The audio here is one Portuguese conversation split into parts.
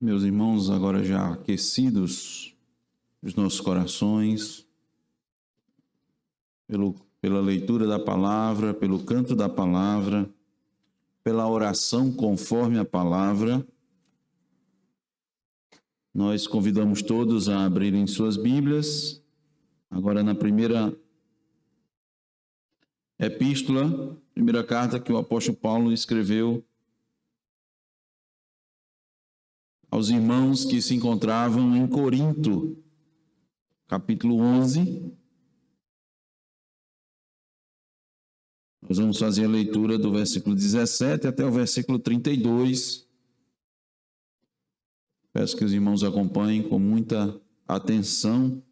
Meus irmãos, agora já aquecidos, os nossos corações, pela leitura da palavra, pelo canto da palavra, pela oração conforme a palavra, nós convidamos todos a abrirem suas Bíblias, agora na primeira epístola, primeira carta que o apóstolo Paulo escreveu aos irmãos que se encontravam em Corinto, capítulo 11. Nós vamos fazer a leitura do versículo 17 até o versículo 32. Peço que os irmãos acompanhem com muita atenção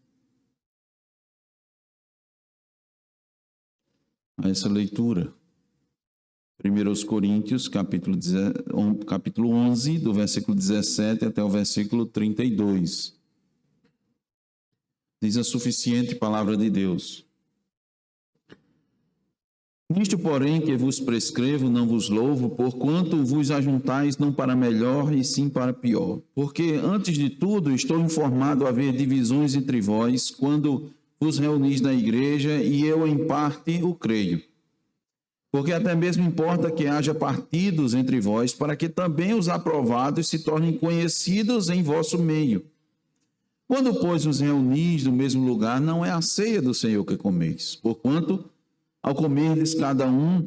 a essa leitura. 1 Coríntios, capítulo 11, do versículo 17 até o versículo 32. Diz a suficiente palavra de Deus. Nisto, porém, que vos prescrevo, não vos louvo, porquanto vos ajuntais não para melhor, e sim para pior. Porque, antes de tudo, estou informado a haver divisões entre vós, quando vos reunis na igreja, e eu, em parte, o creio. Porque até mesmo importa que haja partidos entre vós, para que também os aprovados se tornem conhecidos em vosso meio. Quando, pois, os reunis no mesmo lugar, não é a ceia do Senhor que comeis, porquanto, ao comerdes cada um,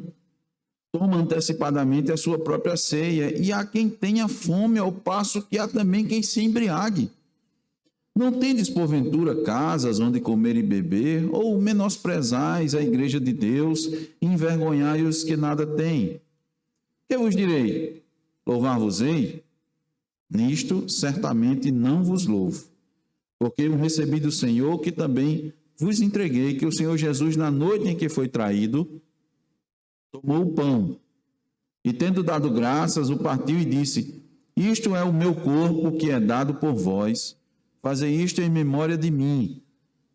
toma antecipadamente a sua própria ceia, e há quem tenha fome, ao passo que há também quem se embriague. Não tendes, porventura, casas onde comer e beber, ou menosprezais a igreja de Deus, e envergonhai os que nada têm? Que vos direi? Louvar-vos-ei? Nisto, certamente não vos louvo, porque eu recebi do Senhor que também vos entreguei, que o Senhor Jesus, na noite em que foi traído, tomou o pão, e tendo dado graças, o partiu e disse: Isto é o meu corpo que é dado por vós, fazei isto em memória de mim.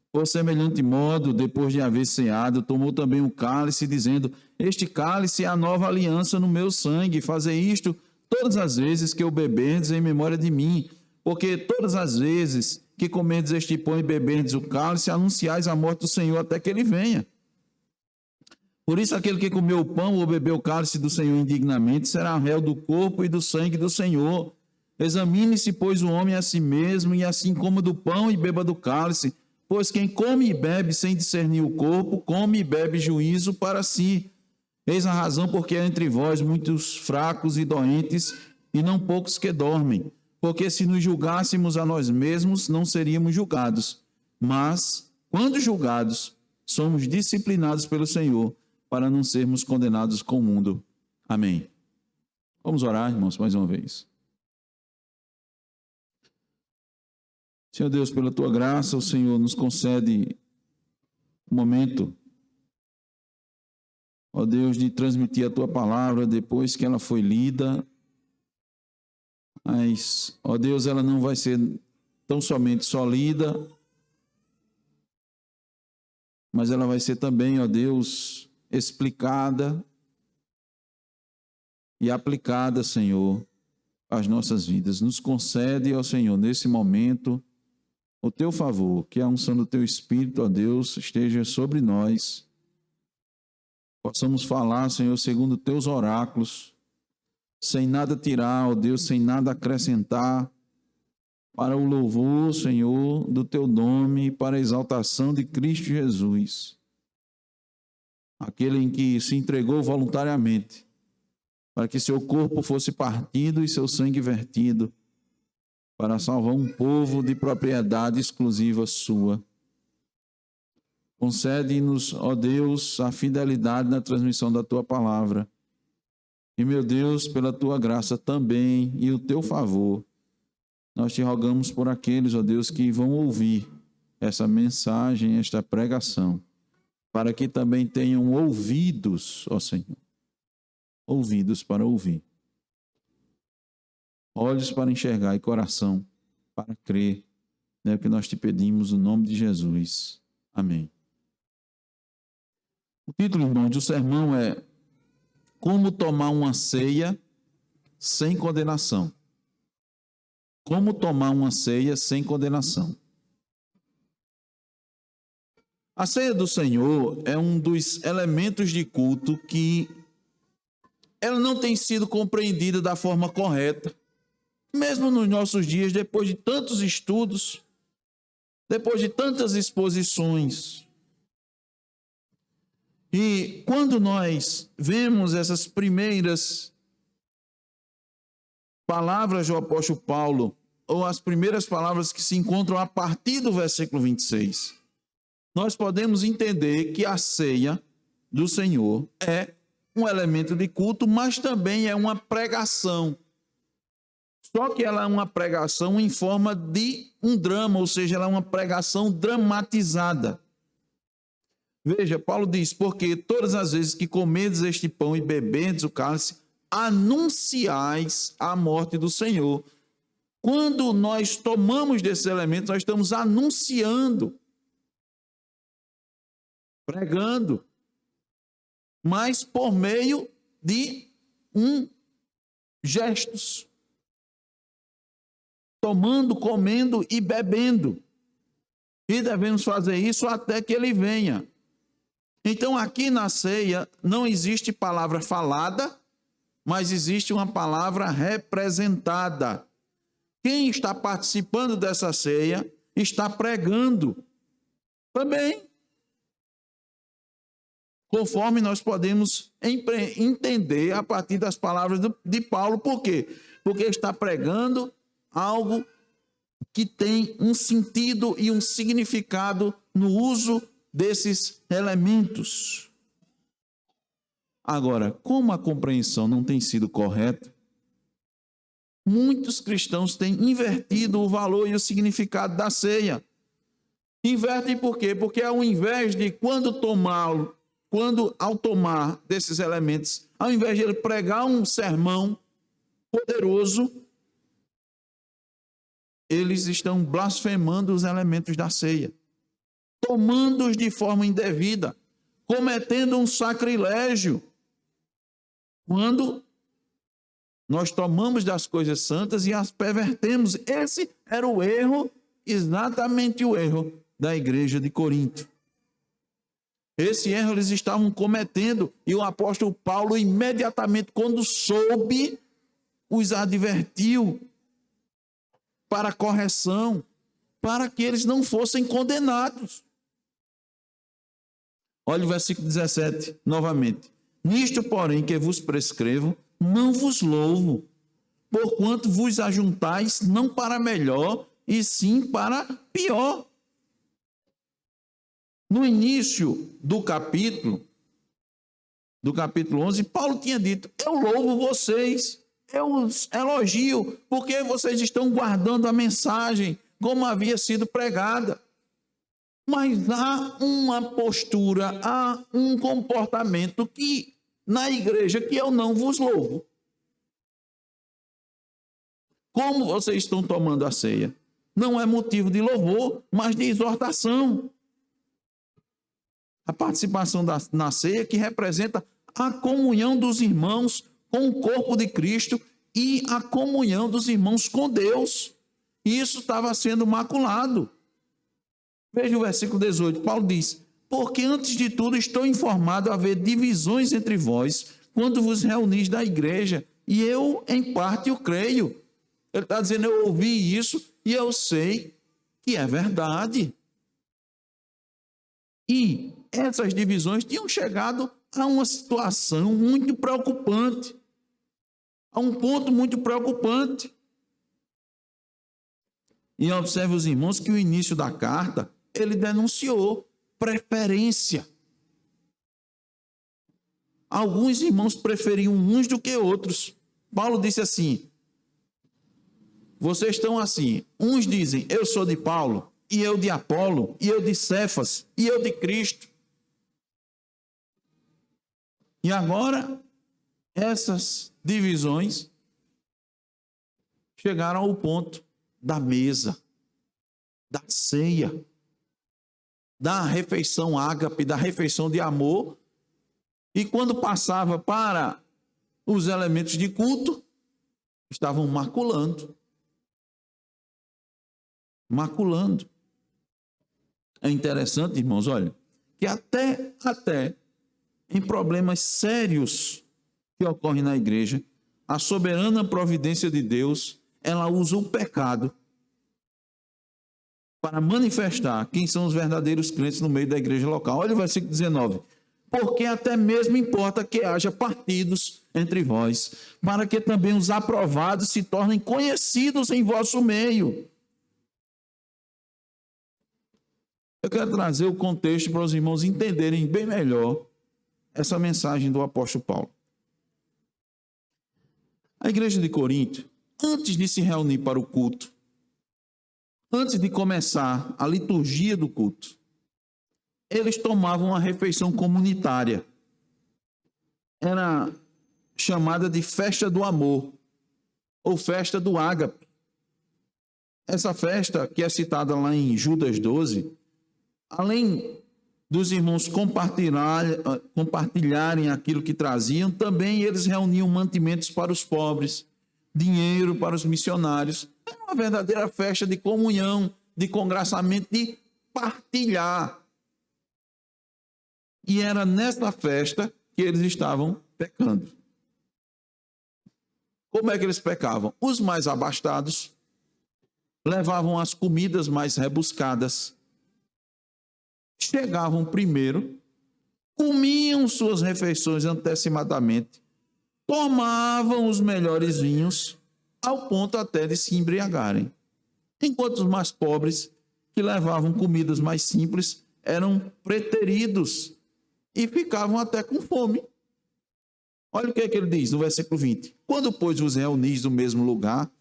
Por semelhante modo, depois de haver ceado, tomou também o cálice, dizendo: Este cálice é a nova aliança no meu sangue, fazei isto todas as vezes que o beberdes em memória de mim. Porque todas as vezes que comerdes este pão e beberdes o cálice, anunciais a morte do Senhor até que ele venha. Por isso, aquele que comeu o pão ou bebeu o cálice do Senhor indignamente será réu do corpo e do sangue do Senhor. Examine-se, pois, o homem a si mesmo, e assim coma do pão e beba do cálice. Pois quem come e bebe sem discernir o corpo, come e bebe juízo para si. Eis a razão porque há entre vós muitos fracos e doentes, e não poucos que dormem. Porque se nos julgássemos a nós mesmos, não seríamos julgados. Mas, quando julgados, somos disciplinados pelo Senhor, para não sermos condenados com o mundo. Amém. Vamos orar, irmãos, mais uma vez. Senhor Deus, pela tua graça, o Senhor nos concede um momento, ó Deus, de transmitir a tua palavra depois que ela foi lida. Mas, ó Deus, ela não vai ser tão somente só lida, mas ela vai ser também, ó Deus, explicada e aplicada, Senhor, às nossas vidas. Nos concede, ó Senhor, nesse momento, o teu favor, que a unção do teu Espírito, ó Deus, esteja sobre nós. Possamos falar, Senhor, segundo teus oráculos, sem nada tirar, ó Deus, sem nada acrescentar, para o louvor, Senhor, do teu nome, para a exaltação de Cristo Jesus, aquele em que se entregou voluntariamente, para que seu corpo fosse partido e seu sangue vertido, para salvar um povo de propriedade exclusiva sua. Concede-nos, ó Deus, a fidelidade na transmissão da tua palavra. E, meu Deus, pela tua graça também e o teu favor, nós te rogamos por aqueles, ó Deus, que vão ouvir essa mensagem, esta pregação, para que também tenham ouvidos, ó Senhor, ouvidos para ouvir, olhos para enxergar e coração para crer. É o que nós te pedimos no nome de Jesus. Amém. O título, irmãos, do sermão é Como tomar uma ceia sem condenação. Como tomar uma ceia sem condenação. A ceia do Senhor é um dos elementos de culto que ela não tem sido compreendida da forma correta. Mesmo nos nossos dias, depois de tantos estudos, depois de tantas exposições. E quando nós vemos essas primeiras palavras do apóstolo Paulo, ou as primeiras palavras que se encontram a partir do versículo 26, nós podemos entender que a ceia do Senhor é um elemento de culto, mas também é uma pregação. Só que ela é uma pregação em forma de um drama, ou seja, ela é uma pregação dramatizada. Veja, Paulo diz, porque todas as vezes que comedes este pão e bebedes o cálice, anunciais a morte do Senhor. Quando nós tomamos desses elementos, nós estamos anunciando, pregando, mas por meio de gestos. Tomando, comendo e bebendo. E devemos fazer isso até que ele venha. Então, aqui na ceia, não existe palavra falada, mas existe uma palavra representada. Quem está participando dessa ceia está pregando também. Conforme nós podemos entender a partir das palavras de Paulo. Por quê? Porque está pregando algo que tem um sentido e um significado no uso desses elementos. Agora, como a compreensão não tem sido correta, muitos cristãos têm invertido o valor e o significado da ceia. Invertem por quê? Porque ao invés de ao tomar desses elementos, ao invés de ele pregar um sermão poderoso, eles estão blasfemando os elementos da ceia, tomando-os de forma indevida, cometendo um sacrilégio. Quando nós tomamos das coisas santas e as pervertemos. Esse era o erro, exatamente o erro da igreja de Corinto. Esse erro eles estavam cometendo e o apóstolo Paulo imediatamente, quando soube, os advertiu para correção, para que eles não fossem condenados. Olha o versículo 17, novamente. Nisto, porém, que vos prescrevo, não vos louvo, porquanto vos ajuntais não para melhor, e sim para pior. No início do capítulo 11, Paulo tinha dito, eu louvo vocês, eu os elogio, porque vocês estão guardando a mensagem como havia sido pregada. Mas há uma postura, há um comportamento que na igreja que eu não vos louvo. Como vocês estão tomando a ceia? Não é motivo de louvor, mas de exortação. A participação na ceia que representa a comunhão dos irmãos com o corpo de Cristo e a comunhão dos irmãos com Deus. E isso estava sendo maculado. Veja o versículo 18, Paulo diz, porque antes de tudo estou informado a haver divisões entre vós, quando vos reunis da igreja, e eu em parte o creio. Ele está dizendo, eu ouvi isso e eu sei que é verdade. E essas divisões tinham chegado a uma situação muito preocupante, a um ponto muito preocupante. E observe os irmãos que o início da carta, ele denunciou preferência. Alguns irmãos preferiam uns do que outros. Paulo disse assim, vocês estão assim, uns dizem, eu sou de Paulo, e eu de Apolo, e eu de Cefas, e eu de Cristo. E agora, essas divisões chegaram ao ponto da mesa, da ceia, da refeição ágape, da refeição de amor, e quando passava para os elementos de culto, estavam maculando. maculando. É interessante, irmãos, olha, que até em problemas sérios que ocorrem na igreja, a soberana providência de Deus, ela usa o pecado para manifestar quem são os verdadeiros crentes no meio da igreja local. Olha o versículo 19. Porque até mesmo importa que haja partidos entre vós, para que também os aprovados se tornem conhecidos em vosso meio. Eu quero trazer o contexto para os irmãos entenderem bem melhor essa mensagem do apóstolo Paulo. A igreja de Corinto, antes de se reunir para o culto, antes de começar a liturgia do culto, eles tomavam uma refeição comunitária. Era chamada de festa do amor, ou festa do ágape. Essa festa, que é citada lá em Judas 12, além dos irmãos compartilharem aquilo que traziam, também eles reuniam mantimentos para os pobres, dinheiro para os missionários. Era uma verdadeira festa de comunhão, de congraçamento, de partilhar. E era nessa festa que eles estavam pecando. Como é que eles pecavam? Os mais abastados levavam as comidas mais rebuscadas, chegavam primeiro, comiam suas refeições antecipadamente, tomavam os melhores vinhos, ao ponto até de se embriagarem. Enquanto os mais pobres, que levavam comidas mais simples, eram preteridos e ficavam até com fome. Olha o que é que ele diz no versículo 20. Quando, pois, vos reunis no mesmo lugar,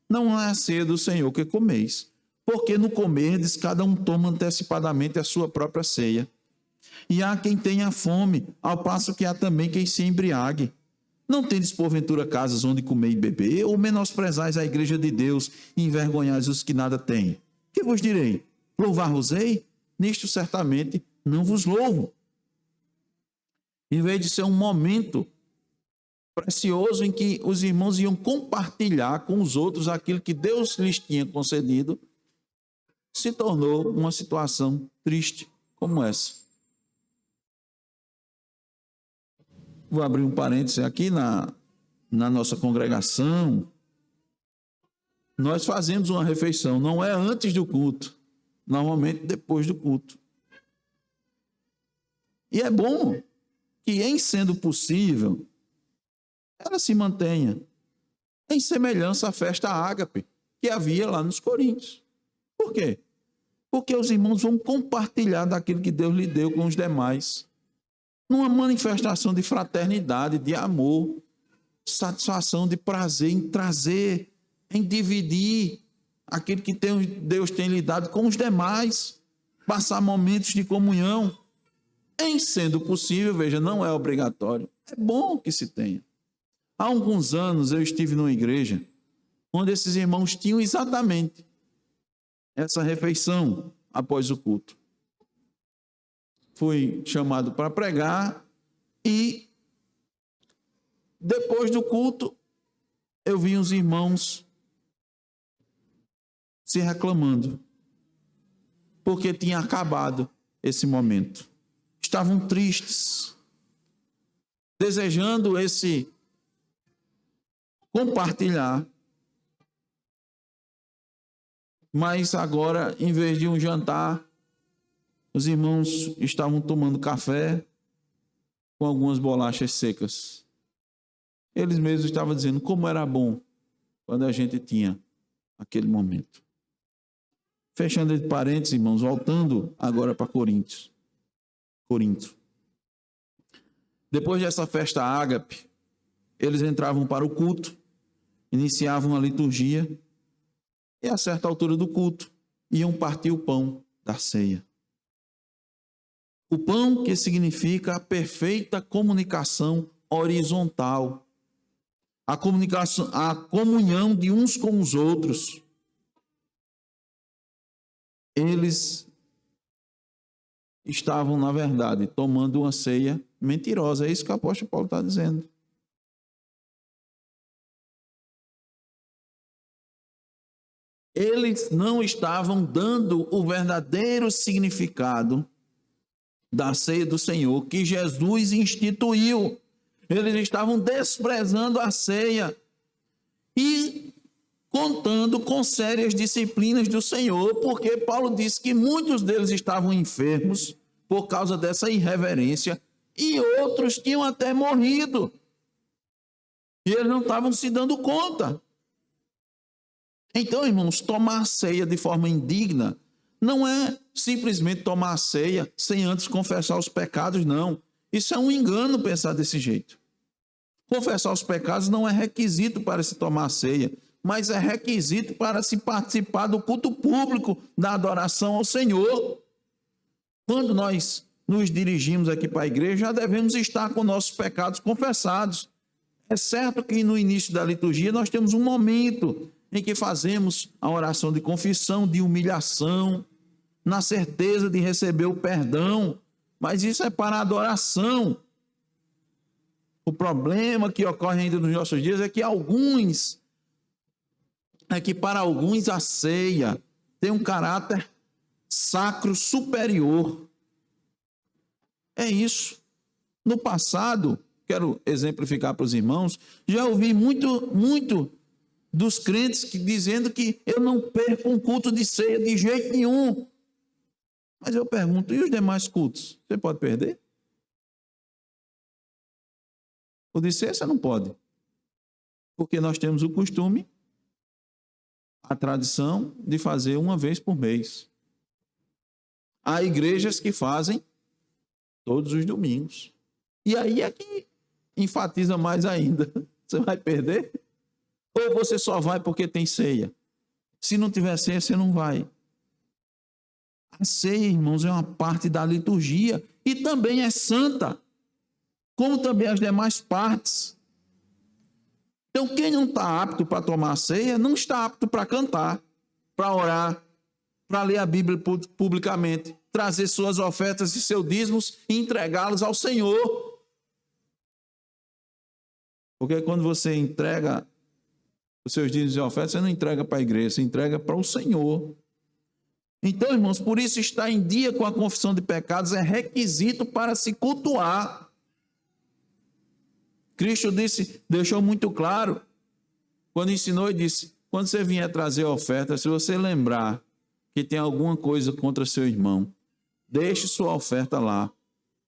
não é a ceia do Senhor que comeis, porque no comerdes, cada um toma antecipadamente a sua própria ceia. E há quem tenha fome, ao passo que há também quem se embriague. Não tendes, porventura, casas onde comer e beber, ou menosprezais a igreja de Deus e envergonhais os que nada têm? Que vos direi? Louvar-vos-ei? Nisto certamente não vos louvo. Em vez de ser um momento precioso em que os irmãos iam compartilhar com os outros aquilo que Deus lhes tinha concedido, se tornou uma situação triste como essa. Vou abrir um parêntese aqui na nossa congregação. Nós fazemos uma refeição, não é antes do culto, normalmente depois do culto. E é bom que, em sendo possível, ela se mantenha em semelhança à festa ágape que havia lá nos Coríntios. Por quê? Porque os irmãos vão compartilhar daquilo que Deus lhe deu com os demais, numa manifestação de fraternidade, de amor, satisfação, de prazer em trazer, em dividir aquilo que Deus tem lhe dado com os demais, passar momentos de comunhão. Em sendo possível, veja, não é obrigatório, é bom que se tenha. Há alguns anos eu estive numa igreja onde esses irmãos tinham exatamente essa refeição após o culto. Fui chamado para pregar e depois do culto eu vi os irmãos se reclamando porque tinha acabado esse momento. Estavam tristes, desejando esse compartilhar, mas agora, em vez de um jantar, os irmãos estavam tomando café com algumas bolachas secas. Eles mesmos estavam dizendo como era bom quando a gente tinha aquele momento. Fechando de parênteses, irmãos, voltando agora para Corinto. Depois dessa festa ágape, eles entravam para o culto, iniciavam a liturgia e, a certa altura do culto, iam partir o pão da ceia. O pão que significa a perfeita comunicação horizontal, a comunhão de uns com os outros. Eles estavam, na verdade, tomando uma ceia mentirosa. É isso que o apóstolo Paulo está dizendo. eles não estavam dando o verdadeiro significado da ceia do Senhor que Jesus instituiu. Eles estavam desprezando a ceia e contando com sérias disciplinas do Senhor, porque Paulo disse que muitos deles estavam enfermos por causa dessa irreverência e outros tinham até morrido. E eles não estavam se dando conta. Então, irmãos, tomar ceia de forma indigna não é simplesmente tomar ceia sem antes confessar os pecados, não. Isso é um engano pensar desse jeito. Confessar os pecados não é requisito para se tomar ceia, mas é requisito para se participar do culto público da adoração ao Senhor. Quando nós nos dirigimos aqui para a igreja, já devemos estar com nossos pecados confessados. É certo que no início da liturgia nós temos um momento em que fazemos a oração de confissão, de humilhação, na certeza de receber o perdão, mas isso é para a adoração. O problema que ocorre ainda nos nossos dias é que para alguns a ceia tem um caráter sacro superior. É isso. No passado, quero exemplificar para os irmãos, já ouvi muito dos crentes dizendo que eu não perco um culto de ceia de jeito nenhum. Mas eu pergunto, e os demais cultos? Você pode perder? O de ceia você não pode. Porque nós temos o costume, a tradição de fazer uma vez por mês. Há igrejas que fazem todos os domingos. E aí é que enfatiza mais ainda. Você vai perder? Ou você só vai porque tem ceia? Se não tiver ceia, você não vai. A ceia, irmãos, é uma parte da liturgia e também é santa, como também as demais partes. Então, quem não está apto para tomar a ceia, não está apto para cantar, para orar, para ler a Bíblia publicamente, trazer suas ofertas e seus dízimos e entregá-los ao Senhor. Porque quando você entrega os seus dízimos e ofertas, você não entrega para a igreja, você entrega para o Senhor. Então, irmãos, por isso estar em dia com a confissão de pecados é requisito para se cultuar. Cristo deixou muito claro, quando ensinou e disse, quando você vier trazer a oferta, se você lembrar que tem alguma coisa contra seu irmão, deixe sua oferta lá,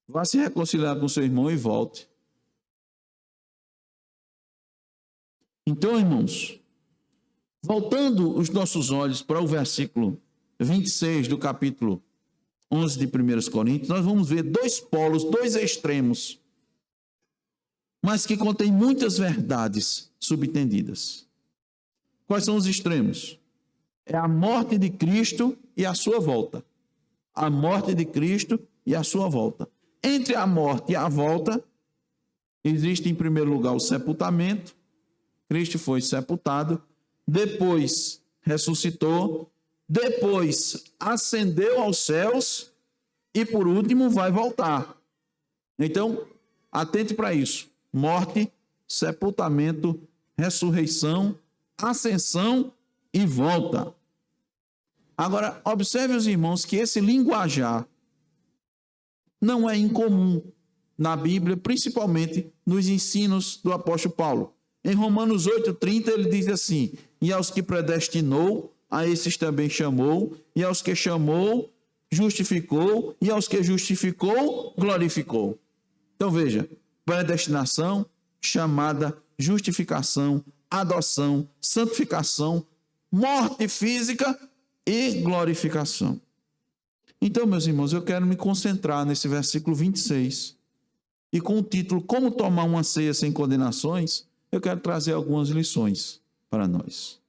vá se reconciliar com seu irmão e volte. Então, irmãos, voltando os nossos olhos para o versículo 26 do capítulo 11 de 1 Coríntios, nós vamos ver dois polos, dois extremos, mas que contém muitas verdades subentendidas. Quais são os extremos? É a morte de Cristo e a sua volta. A morte de Cristo e a sua volta. Entre a morte e a volta, existe em primeiro lugar o sepultamento. Cristo foi sepultado, depois ressuscitou, depois ascendeu aos céus e por último vai voltar. Então, atente para isso. Morte, sepultamento, ressurreição, ascensão e volta. Agora, observe os irmãos que esse linguajar não é incomum na Bíblia, principalmente nos ensinos do apóstolo Paulo. Em Romanos 8,30 ele diz assim, e aos que predestinou, a esses também chamou, e aos que chamou, justificou, e aos que justificou, glorificou. Então veja, predestinação, chamada, justificação, adoção, santificação, morte física e glorificação. Então, meus irmãos, eu quero me concentrar nesse versículo 26. E com o título, Como tomar uma ceia sem condenações, eu quero trazer algumas lições para nós.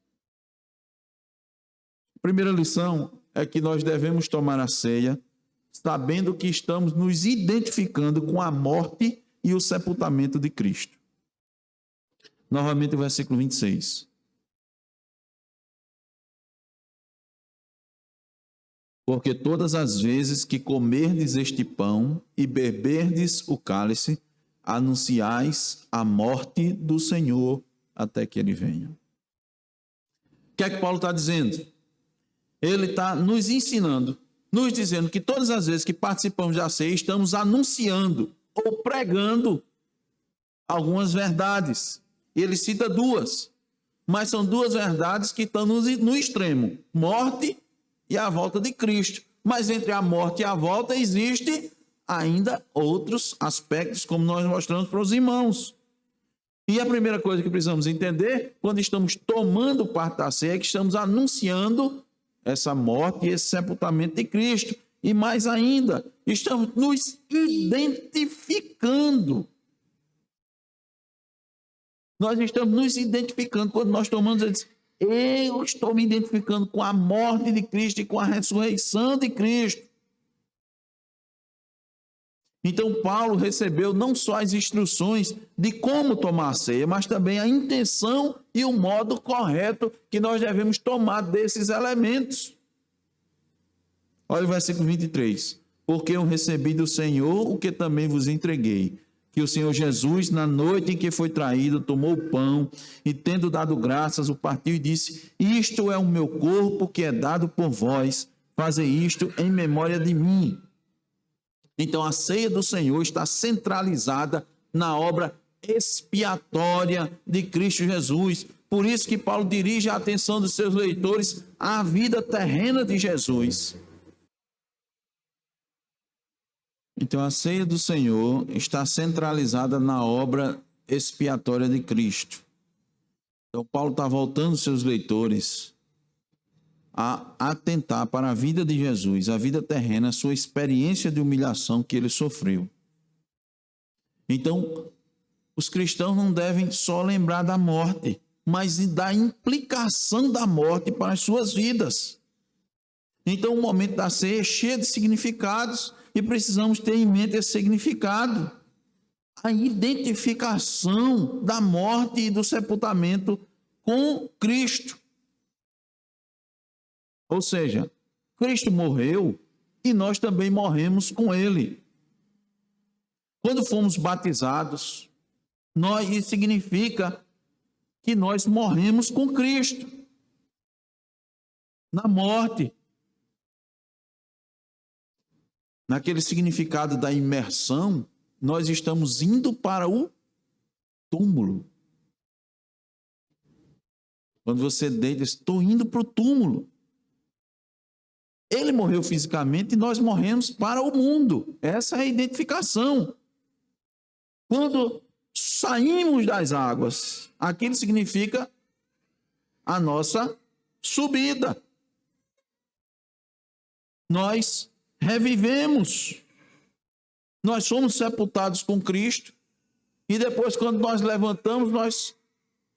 A primeira lição é que nós devemos tomar a ceia sabendo que estamos nos identificando com a morte e o sepultamento de Cristo. Novamente o versículo 26. Porque todas as vezes que comerdes este pão e beberdes o cálice, anunciais a morte do Senhor até que ele venha. O que é que Paulo está dizendo? Ele está nos ensinando, nos dizendo que todas as vezes que participamos da ceia, estamos anunciando ou pregando algumas verdades. E ele cita duas, mas são duas verdades que estão no extremo: morte e a volta de Cristo. Mas entre a morte e a volta existe ainda outros aspectos, como nós mostramos para os irmãos. E a primeira coisa que precisamos entender, quando estamos tomando parte da ceia, é que estamos anunciando essa morte e esse sepultamento de Cristo. E mais ainda, estamos nos identificando. Nós estamos nos identificando quando nós tomamos, eu estou me identificando com a morte de Cristo e com a ressurreição de Cristo. Então, Paulo recebeu não só as instruções de como tomar a ceia, mas também a intenção e o modo correto que nós devemos tomar desses elementos. Olha o versículo 23. Porque eu recebi do Senhor o que também vos entreguei, que o Senhor Jesus, na noite em que foi traído, tomou o pão e, tendo dado graças, o partiu e disse: isto é o meu corpo que é dado por vós, fazei isto em memória de mim. Então, a ceia do Senhor está centralizada na obra expiatória de Cristo Jesus. Por isso que Paulo dirige a atenção dos seus leitores à vida terrena de Jesus. Então, a ceia do Senhor está centralizada na obra expiatória de Cristo. Então, Paulo está voltando seus leitores a atentar para a vida de Jesus, a vida terrena, a sua experiência de humilhação que ele sofreu. Então, os cristãos não devem só lembrar da morte, mas da implicação da morte para as suas vidas. Então, o momento da ceia é cheio de significados e precisamos ter em mente esse significado. A identificação da morte e do sepultamento com Cristo. Ou seja, Cristo morreu e nós também morremos com Ele. Quando fomos batizados, isso significa que nós morremos com Cristo na morte. Naquele significado da imersão, nós estamos indo para o túmulo. Quando você deita, estou indo para o túmulo. Ele morreu fisicamente e nós morremos para o mundo. Essa é a identificação. Quando saímos das águas, aquilo significa a nossa subida. Nós revivemos. Nós somos sepultados com Cristo e depois, quando nós levantamos, nós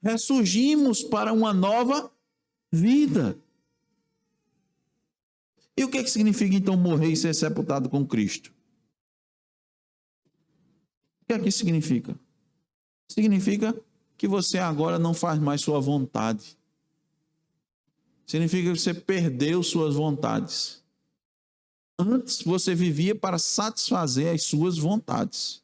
ressurgimos para uma nova vida. E o que significa, então, morrer e ser sepultado com Cristo? O que é que significa? Significa que você agora não faz mais sua vontade. Significa que você perdeu suas vontades. Antes você vivia para satisfazer as suas vontades,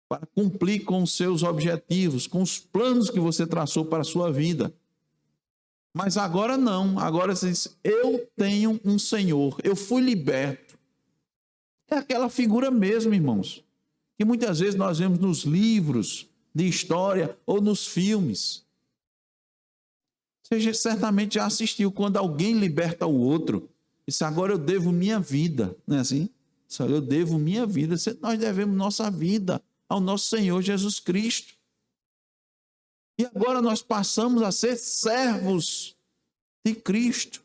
para cumprir com os seus objetivos, com os planos que você traçou para a sua vida. Mas agora não, agora você diz: eu tenho um Senhor, eu fui liberto. É aquela figura mesmo, irmãos, que muitas vezes nós vemos nos livros de história ou nos filmes. Você certamente já assistiu quando alguém liberta o outro. Diz: agora eu devo minha vida, não é assim? Eu devo minha vida. Nós devemos nossa vida ao nosso Senhor Jesus Cristo. E agora nós passamos a ser servos de Cristo.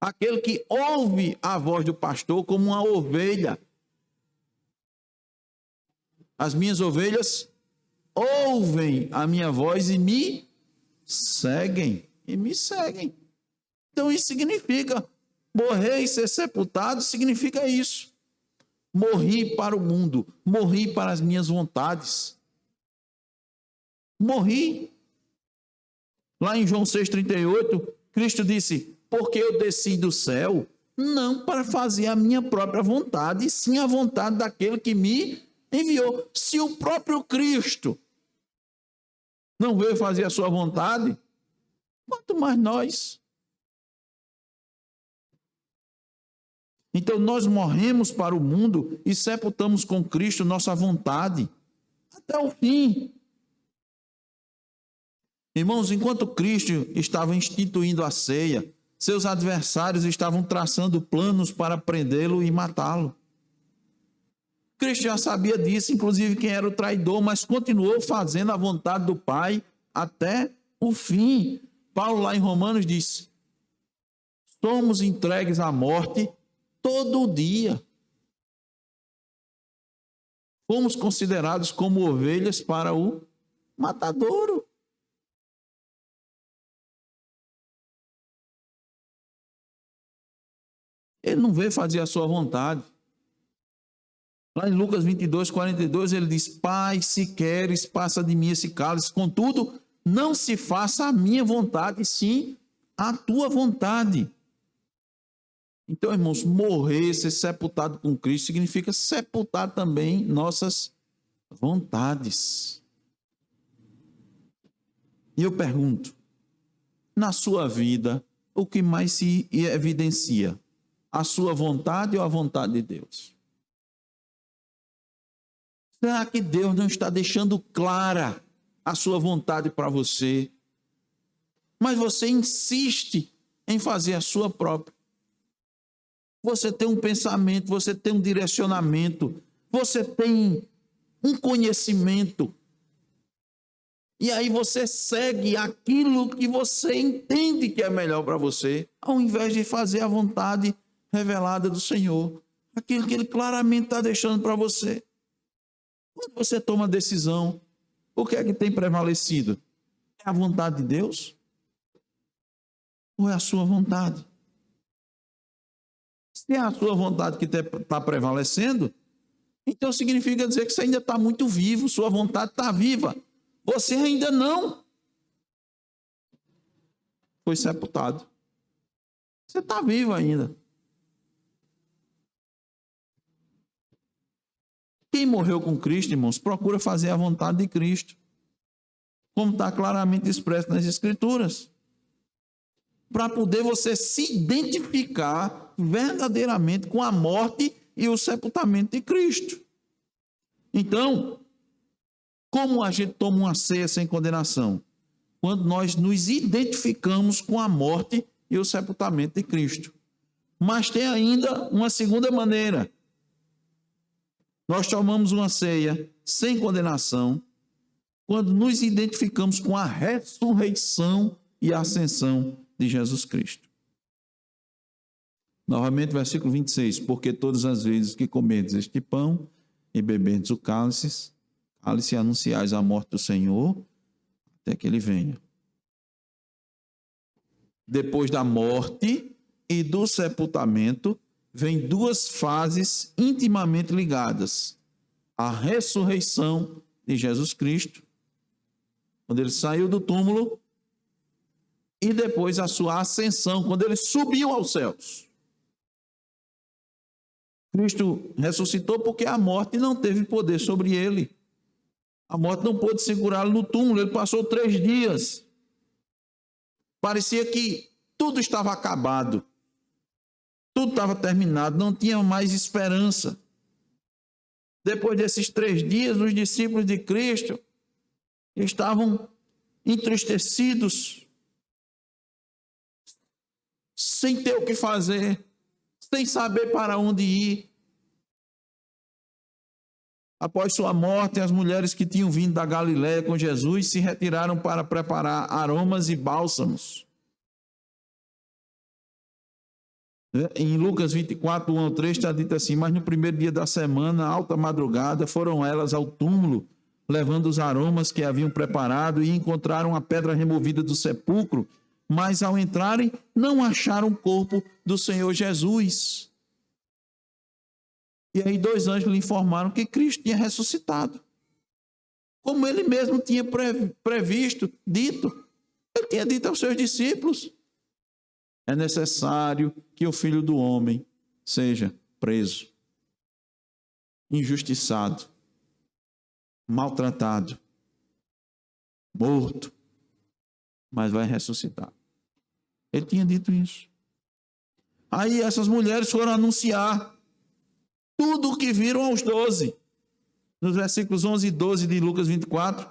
Aquele que ouve a voz do pastor como uma ovelha. As minhas ovelhas ouvem a minha voz e me seguem. Então isso significa morrer e ser sepultado, significa isso. Morri para o mundo, morri para as minhas vontades. Morri. Lá em João 6,38, Cristo disse: porque eu desci do céu, não para fazer a minha própria vontade, e sim a vontade daquele que me enviou. Se o próprio Cristo não veio fazer a sua vontade, quanto mais nós. Então nós morremos para o mundo e sepultamos com Cristo nossa vontade até o fim. Irmãos, enquanto Cristo estava instituindo a ceia, seus adversários estavam traçando planos para prendê-lo e matá-lo. Cristo já sabia disso, inclusive quem era o traidor, mas continuou fazendo a vontade do Pai até o fim. Paulo, lá em Romanos, diz: somos entregues à morte todo dia. Fomos considerados como ovelhas para o matadouro. Ele não veio fazer a sua vontade. Lá em Lucas 22, 42, ele diz: Pai, se queres, passa de mim esse cálice. Contudo, não se faça a minha vontade, sim a tua vontade. Então, irmãos, morrer, ser sepultado com Cristo, significa sepultar também nossas vontades. E eu pergunto, na sua vida, o que mais se evidencia? A sua vontade ou a vontade de Deus? Será que Deus não está deixando clara a sua vontade para você? Mas você insiste em fazer a sua própria. Você tem um pensamento, você tem um direcionamento, você tem um conhecimento. E aí você segue aquilo que você entende que é melhor para você, ao invés de fazer a vontade revelada do Senhor, aquilo que Ele claramente está deixando para você. Quando você toma decisão, o que é que tem prevalecido? É a vontade de Deus? Ou é a sua vontade? Se é a sua vontade que está prevalecendo, então significa dizer que você ainda está muito vivo, sua vontade está viva. Você ainda não foi sepultado. Você está vivo ainda. Quem morreu com Cristo, irmãos, procura fazer a vontade de Cristo, como está claramente expresso nas Escrituras, para poder você se identificar verdadeiramente com a morte e o sepultamento de Cristo. Então, como a gente toma uma ceia sem condenação? Quando nós nos identificamos com a morte e o sepultamento de Cristo. Mas tem ainda uma segunda maneira. Nós tomamos uma ceia sem condenação quando nos identificamos com a ressurreição e a ascensão de Jesus Cristo. Novamente, versículo 26. Porque todas as vezes que comerdes este pão e beberdes o cálice anunciais a morte do Senhor até que Ele venha. Depois da morte e do sepultamento, vem duas fases intimamente ligadas. A ressurreição de Jesus Cristo, quando Ele saiu do túmulo, e depois a sua ascensão, quando Ele subiu aos céus. Cristo ressuscitou porque a morte não teve poder sobre Ele. A morte não pôde segurá-lo no túmulo. Ele passou 3 dias. Parecia que tudo estava acabado. Tudo estava terminado. Não tinha mais esperança. Depois desses 3 dias, os discípulos de Cristo estavam entristecidos, sem ter o que fazer, sem saber para onde ir. Após sua morte, as mulheres que tinham vindo da Galiléia com Jesus se retiraram para preparar aromas e bálsamos. Em Lucas 24, 1 ao 3, está dito assim: mas no primeiro dia da semana, alta madrugada, foram elas ao túmulo, levando os aromas que haviam preparado, e encontraram a pedra removida do sepulcro, mas ao entrarem, não acharam o corpo do Senhor Jesus. E aí 2 anjos lhe informaram que Cristo tinha ressuscitado. Como Ele mesmo tinha previsto, dito. Ele tinha dito aos seus discípulos: é necessário que o Filho do Homem seja preso, injustiçado, maltratado, morto, mas vai ressuscitar. Ele tinha dito isso. Aí essas mulheres foram anunciar tudo o que viram aos 12. Nos versículos 11 e 12 de Lucas 24,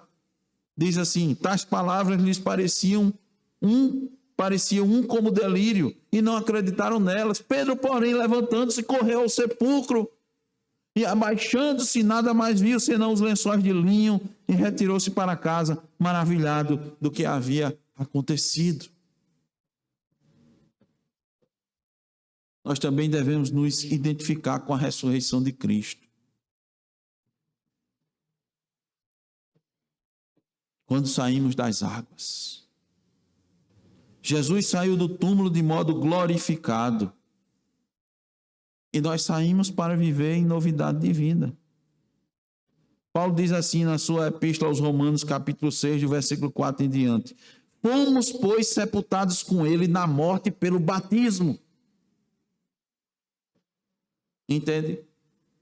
diz assim: tais palavras lhes pareciam um como delírio, e não acreditaram nelas. Pedro, porém, levantando-se, correu ao sepulcro, e abaixando-se, nada mais viu, senão os lençóis de linho, e retirou-se para casa, maravilhado do que havia acontecido. Nós também devemos nos identificar com a ressurreição de Cristo. Quando saímos das águas, Jesus saiu do túmulo de modo glorificado. E nós saímos para viver em novidade de vida. Paulo diz assim na sua epístola aos Romanos, capítulo 6, do versículo 4 em diante: fomos, pois, sepultados com ele na morte pelo batismo. Entende?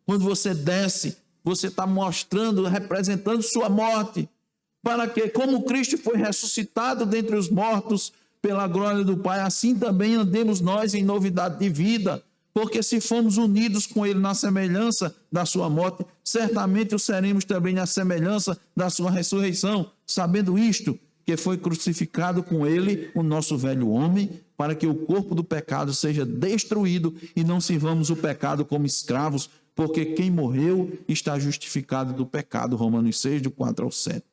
Quando você desce, você está mostrando, representando sua morte. Para que, como Cristo foi ressuscitado dentre os mortos pela glória do Pai, assim também andemos nós em novidade de vida. Porque se fomos unidos com ele na semelhança da sua morte, certamente o seremos também na semelhança da sua ressurreição, sabendo isto, que foi crucificado com ele o nosso velho homem, para que o corpo do pecado seja destruído e não sirvamos o pecado como escravos, porque quem morreu está justificado do pecado. Romanos 6, do 4 ao 7.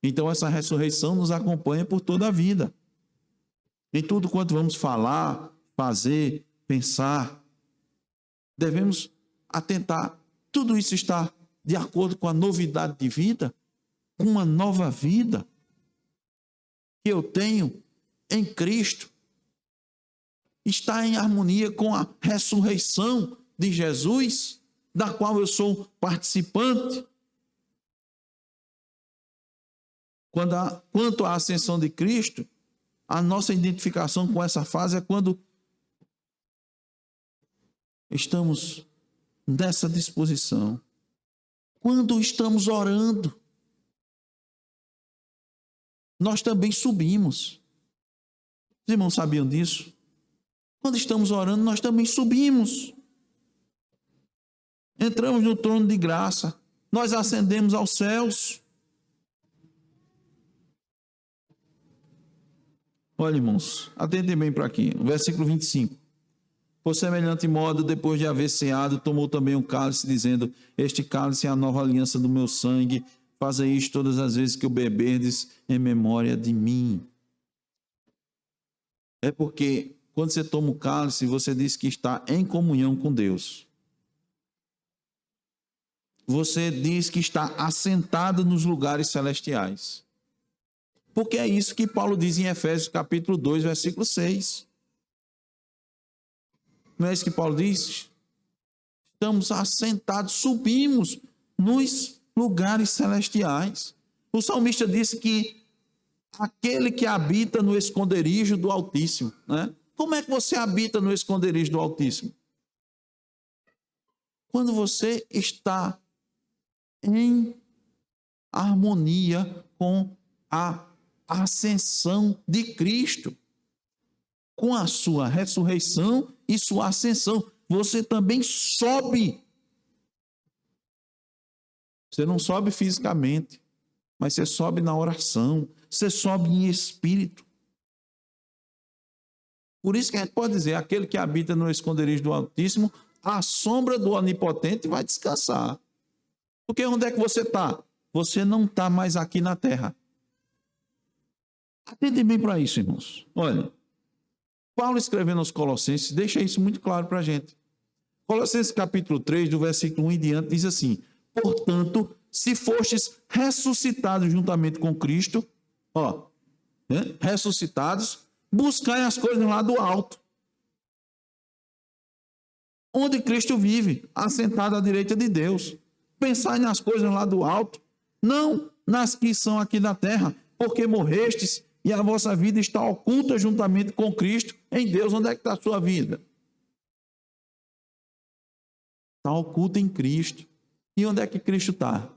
Então essa ressurreição nos acompanha por toda a vida. Em tudo quanto vamos falar, fazer, pensar, devemos atentar. Tudo isso está de acordo com a novidade de vida, com uma nova vida que eu tenho em Cristo. Está em harmonia com a ressurreição de Jesus, da qual eu sou participante. Quanto à ascensão de Cristo, a nossa identificação com essa fase é quando estamos nessa disposição. Quando estamos orando, nós também subimos. Os irmãos sabiam disso? Quando estamos orando, nós também subimos. Entramos no trono de graça. Nós ascendemos aos céus. Olha, irmãos, atentem bem para aqui. O versículo 25. Por semelhante modo, depois de haver ceado, tomou também um cálice, dizendo: este cálice é a nova aliança do meu sangue. Fazei isto todas as vezes que o beberdes em memória de mim. É porque quando você toma o cálice, você diz que está em comunhão com Deus. Você diz que está assentado nos lugares celestiais. Porque é isso que Paulo diz em Efésios capítulo 2, versículo 6. Não é isso que Paulo diz? Estamos assentados, subimos nos lugares celestiais. O salmista disse que aquele que habita no esconderijo do Altíssimo, né? Como é que você habita no esconderijo do Altíssimo? Quando você está em harmonia com a ascensão de Cristo, com a sua ressurreição e sua ascensão, você também sobe. Você não sobe fisicamente, mas você sobe na oração, você sobe em espírito. Por isso que a gente pode dizer: aquele que habita no esconderijo do Altíssimo, à sombra do Onipotente vai descansar. Porque onde é que você está? Você não está mais aqui na terra. Atentem bem para isso, irmãos. Olha, Paulo escrevendo aos Colossenses deixa isso muito claro para a gente. Colossenses capítulo 3, do versículo 1 em diante, diz assim: portanto, se fostes ressuscitados juntamente com Cristo, ressuscitados, buscai as coisas lá do alto, onde Cristo vive, assentado à direita de Deus. Pensai nas coisas lá do alto, não nas que são aqui da terra, porque morrestes e a vossa vida está oculta juntamente com Cristo em Deus. Onde é que está a sua vida? Está oculta em Cristo. E onde é que Cristo está?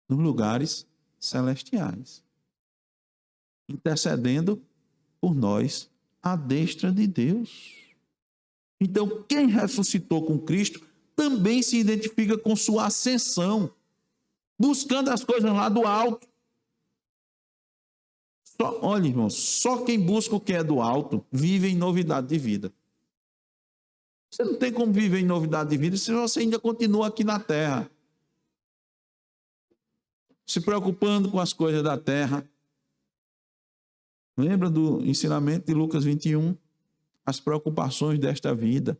Nos lugares celestiais, intercedendo por nós à destra de Deus. Então, quem ressuscitou com Cristo também se identifica com sua ascensão, buscando as coisas lá do alto. Olha, irmãos, só quem busca o que é do alto vive em novidade de vida. Você não tem como viver em novidade de vida se você ainda continua aqui na terra, se preocupando com as coisas da terra. Lembra do ensinamento de Lucas 21? As preocupações desta vida.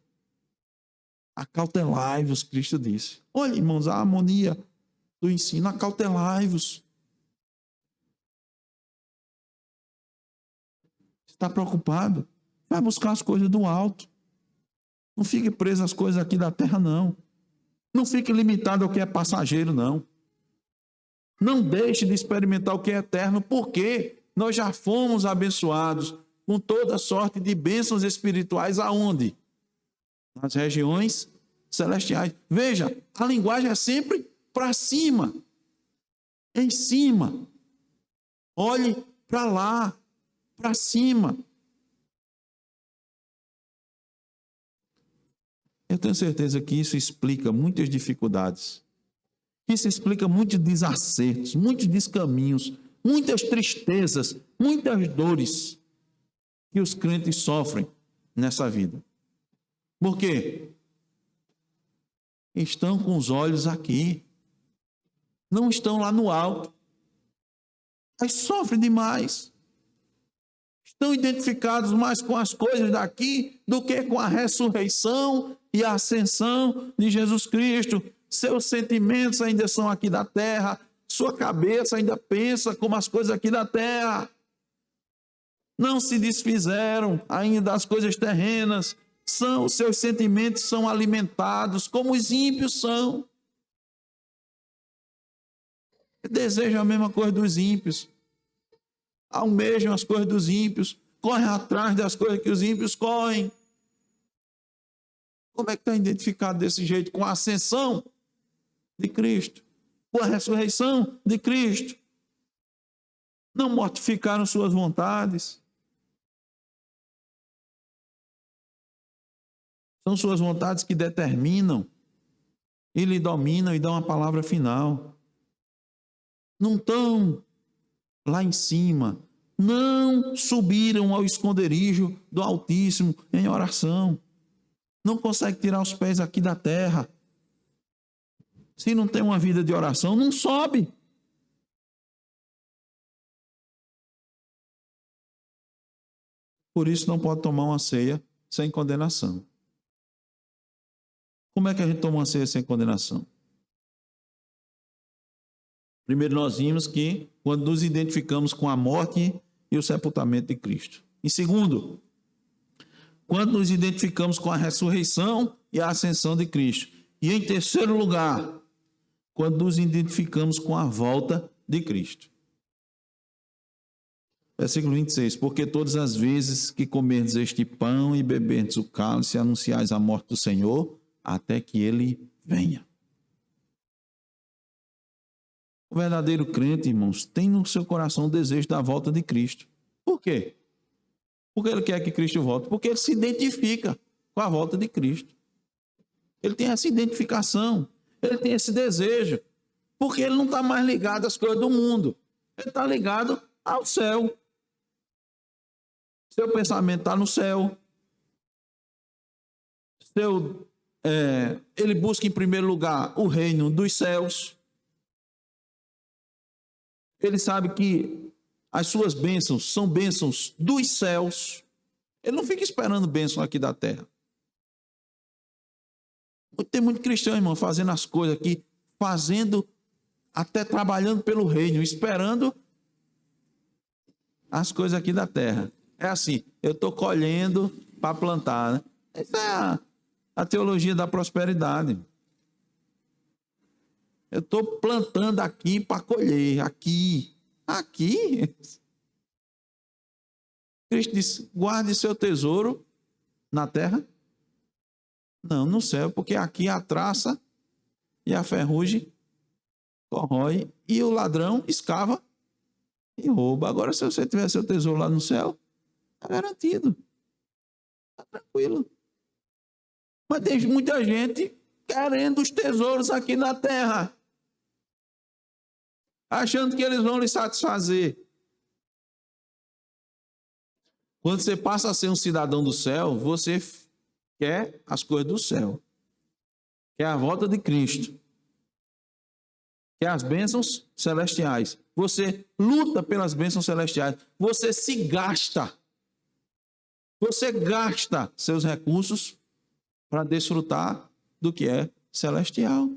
Acautelai-vos, Cristo disse. Olha, irmãos, a harmonia do ensino. Acautelai-vos. Está preocupado? Vai buscar as coisas do alto. Não fique preso às coisas aqui da terra, não. Não fique limitado ao que é passageiro, não. Não deixe de experimentar o que é eterno, porque nós já fomos abençoados com toda sorte de bênçãos espirituais. Aonde? Nas regiões celestiais. Veja, a linguagem é sempre para cima. Em cima. Olhe para lá, para cima. Eu tenho certeza que isso explica muitas dificuldades. Isso explica muitos desacertos, muitos descaminhos, muitas tristezas, muitas dores que os crentes sofrem nessa vida. Por quê? Estão com os olhos aqui. Não estão lá no alto. Mas sofrem demais. Estão identificados mais com as coisas daqui do que com a ressurreição e a ascensão de Jesus Cristo. Seus sentimentos ainda são aqui da terra. Sua cabeça ainda pensa como as coisas aqui da terra. Não se desfizeram ainda das coisas terrenas. Os seus sentimentos são alimentados como os ímpios são. Desejam a mesma coisa dos ímpios. Almejam as coisas dos ímpios. Correm atrás das coisas que os ímpios correm. Como é que está identificado desse jeito? Com a ascensão de Cristo. Com a ressurreição de Cristo. Não mortificaram suas vontades. São suas vontades que determinam e lhe dominam e dão a palavra final. Não estão lá em cima. Não subiram ao esconderijo do Altíssimo em oração. Não conseguem tirar os pés aqui da terra. Se não tem uma vida de oração, não sobe. Por isso não pode tomar uma ceia sem condenação. Como é que a gente toma uma ceia sem condenação? Primeiro nós vimos que quando nos identificamos com a morte e o sepultamento de Cristo. Em segundo, quando nos identificamos com a ressurreição e a ascensão de Cristo. E em terceiro lugar, quando nos identificamos com a volta de Cristo. Versículo 26. Porque todas as vezes que comerdes este pão e beberdes o cálice, anunciais a morte do Senhor, até que ele venha. O verdadeiro crente, irmãos, tem no seu coração o desejo da volta de Cristo. Por quê? Porque ele quer que Cristo volte. Porque ele se identifica com a volta de Cristo. Ele tem essa identificação. Ele tem esse desejo. Porque ele não está mais ligado às coisas do mundo. Ele está ligado ao céu. Seu pensamento está no céu. Ele busca em primeiro lugar o reino dos céus. Ele sabe que as suas bênçãos são bênçãos dos céus. Ele não fica esperando bênção aqui da terra. Tem muito cristão, irmão, fazendo as coisas aqui, até trabalhando pelo reino, esperando as coisas aqui da terra. É assim, eu estou colhendo para plantar, né? Essa é a teologia da prosperidade. Eu estou plantando aqui para colher. Aqui. Cristo disse, guarde seu tesouro na terra. Não, no céu, porque aqui a traça e a ferrugem corrói e o ladrão escava e rouba. Agora, se você tiver seu tesouro lá no céu, está garantido. tranquilo. Mas tem muita gente querendo os tesouros aqui na terra, achando que eles vão lhe satisfazer. Quando você passa a ser um cidadão do céu, você quer as coisas do céu, quer a volta de Cristo, quer as bênçãos celestiais. Você luta pelas bênçãos celestiais, você se gasta, você gasta seus recursos para desfrutar do que é celestial.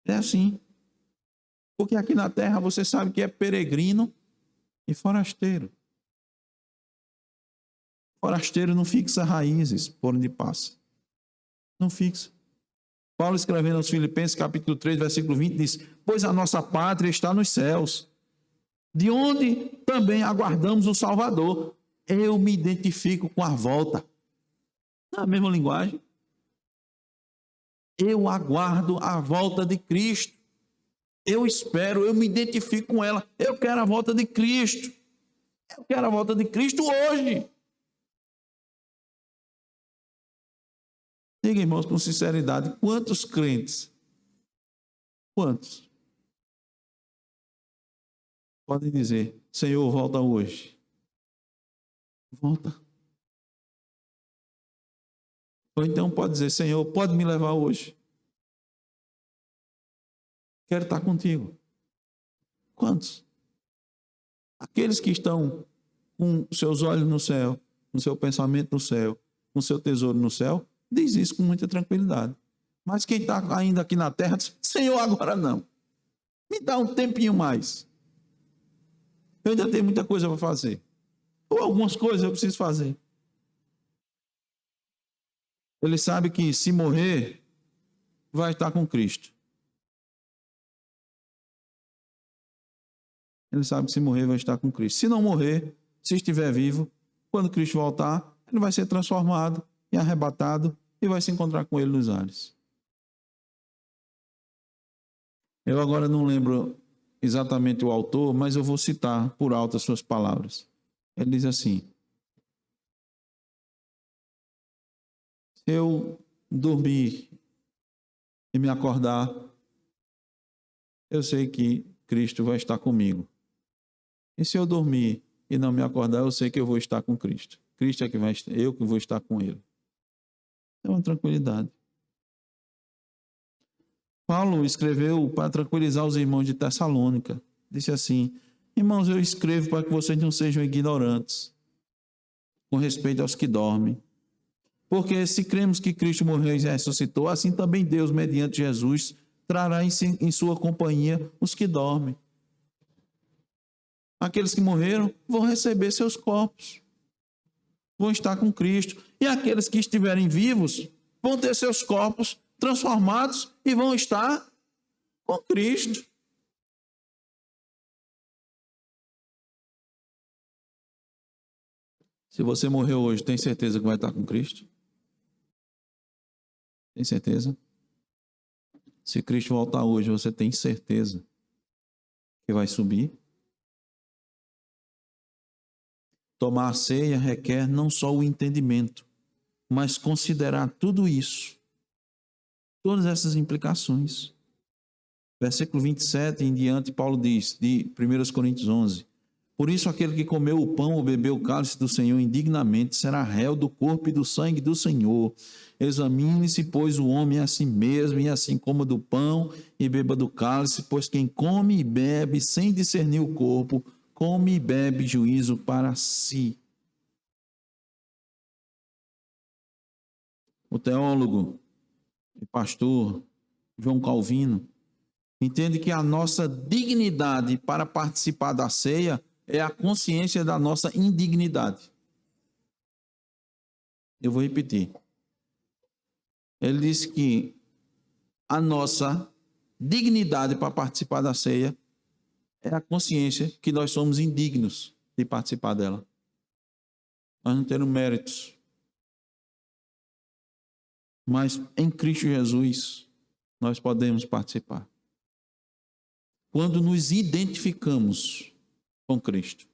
É assim. Porque aqui na terra você sabe que é peregrino e forasteiro. Forasteiro não fixa raízes por onde passa. Não fixa. Paulo, escrevendo aos Filipenses, capítulo 3, versículo 20, diz: pois a nossa pátria está nos céus, de onde também aguardamos o Salvador. Eu me identifico com a volta. Na mesma linguagem. Eu aguardo a volta de Cristo. Eu espero, eu me identifico com ela. Eu quero a volta de Cristo. Eu quero a volta de Cristo hoje. Diga, irmãos, com sinceridade, quantos crentes, quantos podem dizer: Senhor, volta hoje? Volta. Ou então pode dizer: Senhor, pode me levar hoje? Quero estar contigo. Quantos? Aqueles que estão com seus olhos no céu, com seu pensamento no céu, com seu tesouro no céu, diz isso com muita tranquilidade. Mas quem está ainda aqui na terra diz: Senhor, agora não. Me dá um tempinho mais. Eu ainda tenho muita coisa para fazer. Ou algumas coisas eu preciso fazer. Ele sabe que se morrer, vai estar com Cristo. Ele sabe que se morrer, vai estar com Cristo. Se não morrer, se estiver vivo, quando Cristo voltar, ele vai ser transformado e arrebatado e vai se encontrar com ele nos ares. Eu agora não lembro exatamente o autor, mas eu vou citar por alto as suas palavras. Ele diz assim: se eu dormir e me acordar, eu sei que Cristo vai estar comigo. E se eu dormir e não me acordar, eu sei que eu vou estar com Cristo. Cristo é que vai estar, eu que vou estar com ele. É uma tranquilidade. Paulo escreveu para tranquilizar os irmãos de Tessalônica. Disse assim: irmãos, eu escrevo para que vocês não sejam ignorantes com respeito aos que dormem. Porque se cremos que Cristo morreu e ressuscitou, assim também Deus, mediante Jesus, trará em sua companhia os que dormem. Aqueles que morreram vão receber seus corpos, vão estar com Cristo. E aqueles que estiverem vivos vão ter seus corpos transformados e vão estar com Cristo. Se você morreu hoje, tem certeza que vai estar com Cristo? Tem certeza? Se Cristo voltar hoje, você tem certeza que vai subir? Tomar a ceia requer não só o entendimento, mas considerar tudo isso, todas essas implicações. Versículo 27 em diante, Paulo diz, de 1 Coríntios 11: por isso aquele que comeu o pão ou bebeu o cálice do Senhor indignamente será réu do corpo e do sangue do Senhor. Examine-se, pois, o homem a si mesmo, e assim coma do pão e beba do cálice, pois quem come e bebe sem discernir o corpo, come e bebe juízo para si. O teólogo e pastor João Calvino entende que a nossa dignidade para participar da ceia é a consciência da nossa indignidade. Eu vou repetir. Ele disse que a nossa dignidade para participar da ceia é a consciência que nós somos indignos de participar dela. Nós não temos méritos. Mas em Cristo Jesus nós podemos participar. Quando nos identificamos com Cristo,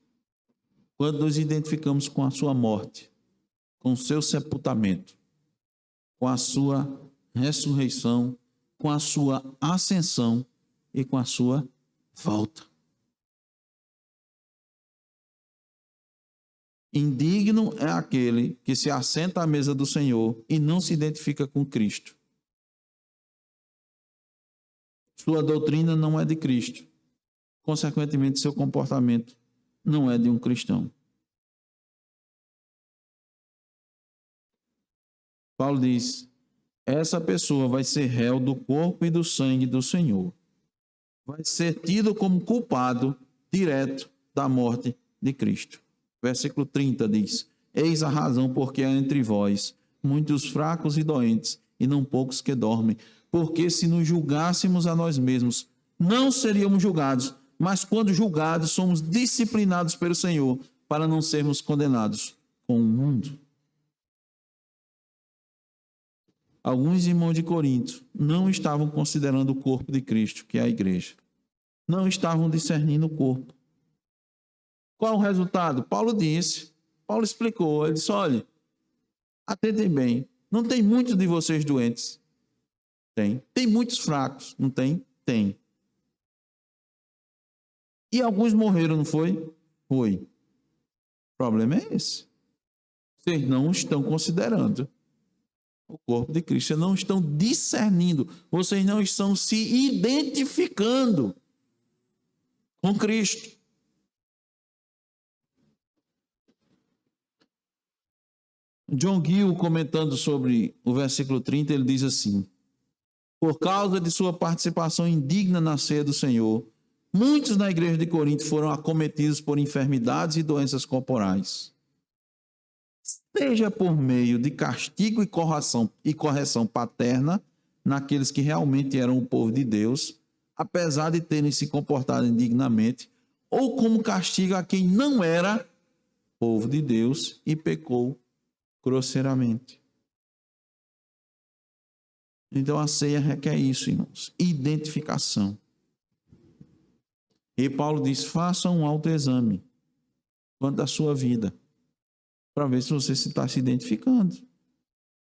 quando nos identificamos com a sua morte, com o seu sepultamento, com a sua ressurreição, com a sua ascensão e com a sua volta. Indigno é aquele que se assenta à mesa do Senhor e não se identifica com Cristo. Sua doutrina não é de Cristo. Consequentemente, seu comportamento não é de um cristão. Paulo diz: essa pessoa vai ser réu do corpo e do sangue do Senhor. Vai ser tido como culpado direto da morte de Cristo. Versículo 30 diz: eis a razão porque há entre vós muitos fracos e doentes, e não poucos que dormem. Porque se nos julgássemos a nós mesmos, não seríamos julgados, mas quando julgados, somos disciplinados pelo Senhor, para não sermos condenados com o mundo. Alguns irmãos de Corinto não estavam considerando o corpo de Cristo, que é a igreja. Não estavam discernindo o corpo. Qual o resultado? Paulo explicou, ele disse: olha, atentem bem, não tem muitos de vocês doentes. Tem. Tem muitos fracos, não tem? Tem. E alguns morreram, não foi? Foi. O problema é esse. Vocês não estão considerando o corpo de Cristo, vocês não estão discernindo, vocês não estão se identificando com Cristo. John Gill, comentando sobre o versículo 30, ele diz assim: por causa de sua participação indigna na ceia do Senhor, muitos na igreja de Corinto foram acometidos por enfermidades e doenças corporais. Seja por meio de castigo e correção paterna naqueles que realmente eram o povo de Deus, apesar de terem se comportado indignamente, ou como castigo a quem não era povo de Deus e pecou grosseiramente. Então a ceia requer isso, irmãos: identificação. E Paulo diz: faça um autoexame quanto à sua vida, para ver se você está se identificando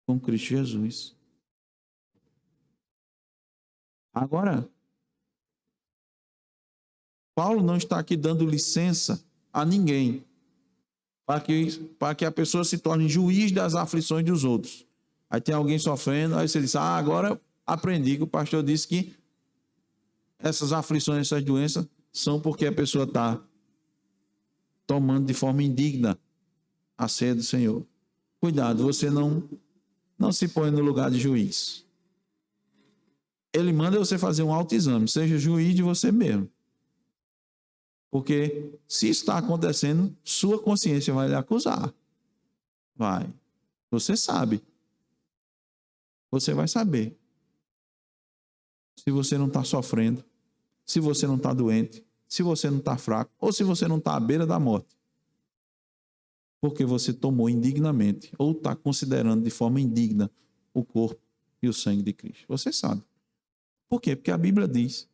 com Cristo Jesus. Agora, Paulo não está aqui dando licença a ninguém para que a pessoa se torne juiz das aflições dos outros. Aí tem alguém sofrendo, aí você diz: agora aprendi que o pastor disse que essas aflições, essas doenças, são porque a pessoa está tomando de forma indigna a ceia do Senhor. Cuidado, você não se põe no lugar de juiz. Ele manda você fazer um autoexame, seja juiz de você mesmo. Porque se está acontecendo, sua consciência vai lhe acusar. Vai. Você sabe. Você vai saber. Se você não está sofrendo, se você não está doente, se você não está fraco, ou se você não está à beira da morte. Porque você tomou indignamente, ou está considerando de forma indigna o corpo e o sangue de Cristo. Você sabe. Por quê? Porque a Bíblia diz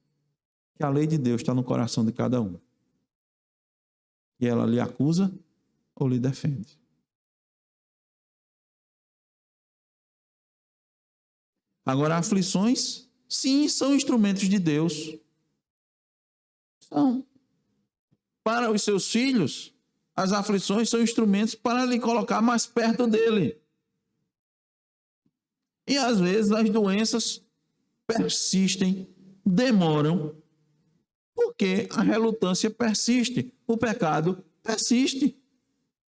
que a lei de Deus está no coração de cada um. E ela lhe acusa ou lhe defende. Agora, aflições, sim, são instrumentos de Deus. São. Para os seus filhos, as aflições são instrumentos para lhe colocar mais perto dele. E às vezes as doenças persistem, demoram, porque a relutância persiste, o pecado persiste.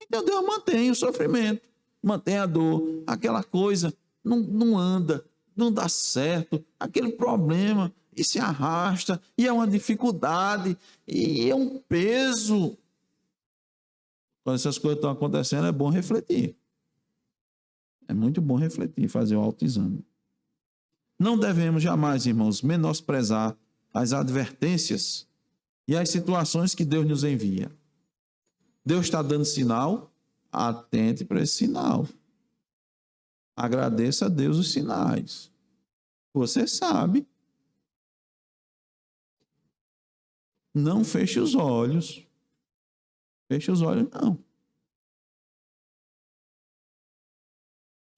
Então Deus mantém o sofrimento, mantém a dor, aquela coisa não anda, não dá certo, aquele problema, e se arrasta, e é uma dificuldade, e é um peso. Quando essas coisas estão acontecendo, é bom refletir. É muito bom refletir, fazer o autoexame. Não devemos jamais, irmãos, menosprezar as advertências e as situações que Deus nos envia. Deus está dando sinal, atente para esse sinal. Agradeça a Deus os sinais. Você sabe. Não feche os olhos. Feche os olhos, não.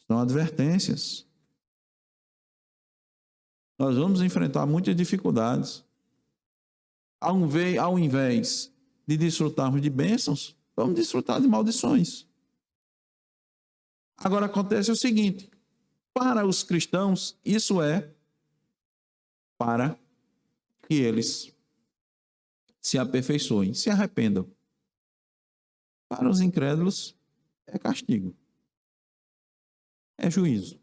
São advertências. Nós vamos enfrentar muitas dificuldades. Ao invés de desfrutarmos de bênçãos, vamos desfrutar de maldições. Agora acontece o seguinte: para os cristãos, isso é para que eles se aperfeiçoem, se arrependam. Para os incrédulos, é castigo. É juízo.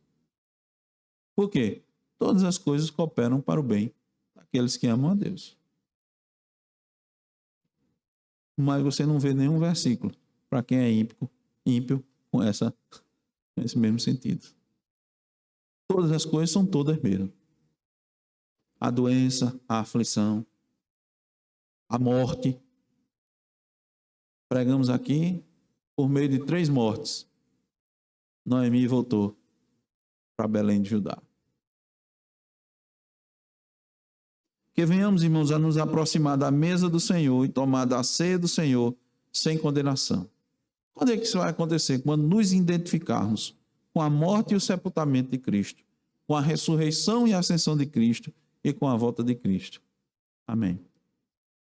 Por quê? Todas as coisas cooperam para o bem daqueles que amam a Deus. Mas você não vê nenhum versículo para quem é ímpio com esse mesmo sentido. Todas as coisas são todas mesmo. A doença, a aflição, a morte. Pregamos aqui por meio de 3 mortes. Noemi voltou para Belém de Judá. Que venhamos, irmãos, a nos aproximar da mesa do Senhor e tomar da ceia do Senhor sem condenação. Quando é que isso vai acontecer? Quando nos identificarmos com a morte e o sepultamento de Cristo, com a ressurreição e a ascensão de Cristo e com a volta de Cristo. Amém.